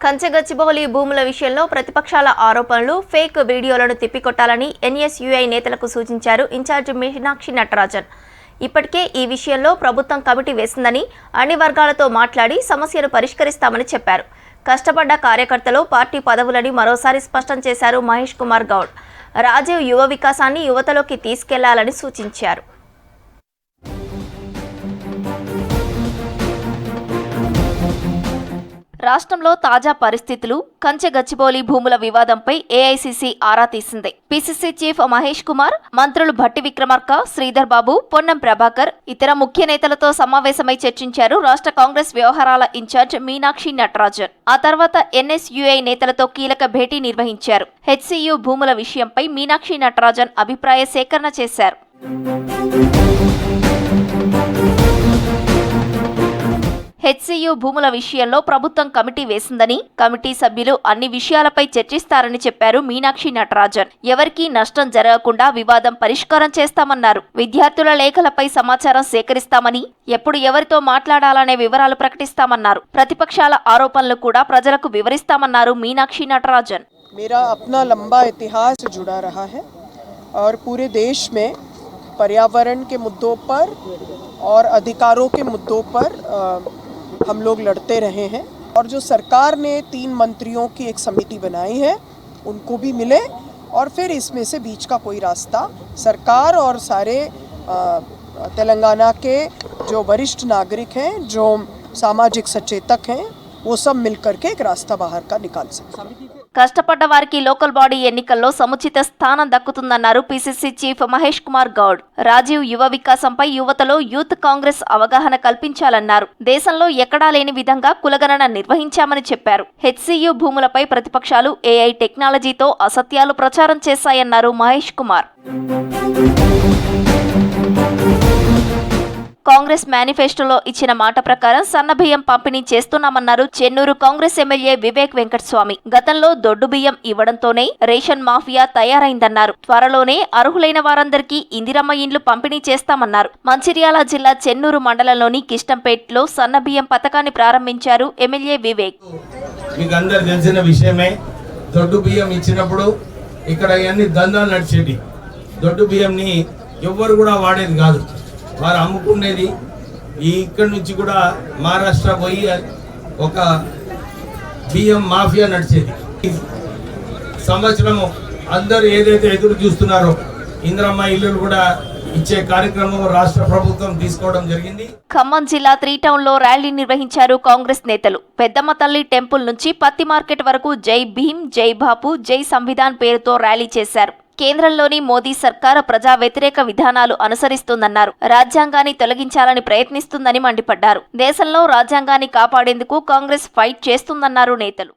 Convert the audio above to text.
కంచెగచ్చిబౌలి భూముల విషయంలో ప్రతిపక్షాల ఆరోపణలు, ఫేక్ వీడియోలను తిప్పికొట్టాలని ఎన్ఎస్యుఐ నేతలకు సూచించారు ఇన్ఛార్జి మీనాక్షి నటరాజన్. ఇప్పటికే ఈ విషయంలో ప్రభుత్వం కమిటీ వేసిందని, అన్ని వర్గాలతో మాట్లాడి సమస్యను పరిష్కరిస్తామని చెప్పారు. కష్టపడ్డ కార్యకర్తలు పార్టీ పదవులని మరోసారి స్పష్టం చేశారు మహేష్ కుమార్ గౌడ్. రాజీవ్ యువ వికాసాన్ని యువతలోకి తీసుకెళ్లాలని సూచించారు. రాష్ట్రంలో తాజా పరిస్థితులు, కంచెగచ్చిబౌలి భూముల వివాదంపై ఏఐసీసీ ఆరా తీసింది. పీసీసీ చీఫ్ మహేష్ కుమార్, మంత్రులు భట్టి విక్రమార్క, శ్రీధర్ బాబు, పొన్నం ప్రభాకర్, ఇతర ముఖ్య నేతలతో సమావేశమై చర్చించారు రాష్ట్ర కాంగ్రెస్ వ్యవహారాల ఇన్ఛార్జ్ మీనాక్షి నటరాజన్. ఆ తర్వాత ఎన్ఎస్యుఐ నేతలతో కీలక భేటీ నిర్వహించారు. హెచ్సియు భూముల విషయంపై మీనాక్షి నటరాజన్ అభిప్రాయ సేకరణ చేశారు. హెచ్సియు భూముల విషయంలో ప్రభుత్వం కమిటీ వేసిందని, కమిటీ సభ్యులు అన్ని విషయాలపై చర్చిస్తారని చెప్పారు మీనాక్షి నటరాజన్. ఎవరికీ నష్టం జరగకుండా వివాదం పరిష్కారం చేస్తామన్నారు. విద్యార్థుల లేఖలపై సమాచారం సేకరిస్తామని, ఎప్పుడు ఎవరితో మాట్లాడాలనే వివరాలు ప్రకటిస్తామన్నారు. ప్రతిపక్షాల ఆరోపణలు కూడా ప్రజలకు వివరిస్తామన్నారు మీనాక్షి నటరాజన్. मेरा अपना लंबा इतिहास जुड़ा रहा है और पूरे देश में पर्यावरण के मुद्दों पर और अधिकारों के मुद्दों पर हम लोग लड़ते रहे हैं और जो सरकार ने 3 मंत्रियों की एक समिति बनाई है उनको भी मिले और फिर इसमें से बीच का कोई रास्ता सरकार और सारे तेलंगाना के जो वरिष्ठ नागरिक हैं, जो सामाजिक सचेतक हैं, वो सब मिलकर के एक रास्ता बाहर का निकाल सकते. కష్టపడ్డ వారికి లోకల్ బాడీ ఎన్నికల్లో సముచిత స్థానం దక్కుతుందన్నారు పీసీసీ చీఫ్ మహేష్ కుమార్ గౌడ్. రాజీవ్ యువ వికాసంపై యువతలో యూత్ కాంగ్రెస్ అవగాహన కల్పించాలన్నారు. దేశంలో ఎక్కడా లేని విధంగా కులగణన నిర్వహించామని చెప్పారు. హెచ్సియు భూములపై ప్రతిపక్షాలు ఏఐ టెక్నాలజీతో అసత్యాలు ప్రచారం చేశాయన్నారు మహేష్ కుమార్. కాంగ్రెస్ మేనిఫెస్టోలో ఇచ్చిన మాట ప్రకారం సన్నబియ్యం పంపిణీ చేస్తున్నామన్నారు చెన్నూరు కాంగ్రెస్ ఎమ్మెల్యే వివేక్ వెంకటస్వామి. గతంలో దొడ్డు బియ్యం ఇవ్వడంతోనే రేషన్ మాఫియా తయారైందన్నారు. త్వరలోనే అర్హులైన వారందరికీ ఇందిరమ్మ ఇండ్లు పంపిణీ చేస్తామన్నారు. మంచిర్యాల జిల్లా చెన్నూరు మండలంలోని కిష్టంపేటలో సన్నబియ్యం పథకాన్ని ప్రారంభించారు ఎమ్మెల్యే వివేక్. మీకు అందరు తెలిసిన విషయమే, దొడ్డు బియ్యం ఇచ్చినప్పుడు ఇక్కడ అన్ని దందాలు నడిచేటి. దొడ్డు బియ్యంని ఎవ్వరు కూడా వాడేది కాదు, వారు అమ్ముకునేది. ఇక్కడి నుంచి కూడా మహారాష్ట్ర పోయి ఒక బియ్యం మాఫియా నడిచేది. సంవత్సరము అందరూ ఏదైతే ఎదురు చూస్తున్నారో ఇందిరమ్మ ఇల్లులు కూడా ఇచ్చే కార్యక్రమం రాష్ట్ర ప్రభుత్వం తీసుకోవడం జరిగింది. ఖమ్మం జిల్లా 3 టౌన్లో ర్యాలీ నిర్వహించారు కాంగ్రెస్ నేతలు. పెద్దమ్మ తల్లి టెంపుల్ నుంచి పత్తి మార్కెట్ వరకు జై భీమ్, జై బాపు, జై సంవిధాన్ పేరుతో ర్యాలీ చేశారు. కేంద్రంలోని మోదీ సర్కార్ ప్రజా వ్యతిరేక విధానాలు అనుసరిస్తుందన్నారు. రాజ్యాంగాన్ని తొలగించాలని ప్రయత్నిస్తుందని మండిపడ్డారు. దేశంలో రాజ్యాంగాన్ని కాపాడేందుకు కాంగ్రెస్ ఫైట్ చేస్తుందన్నారు నేతలు.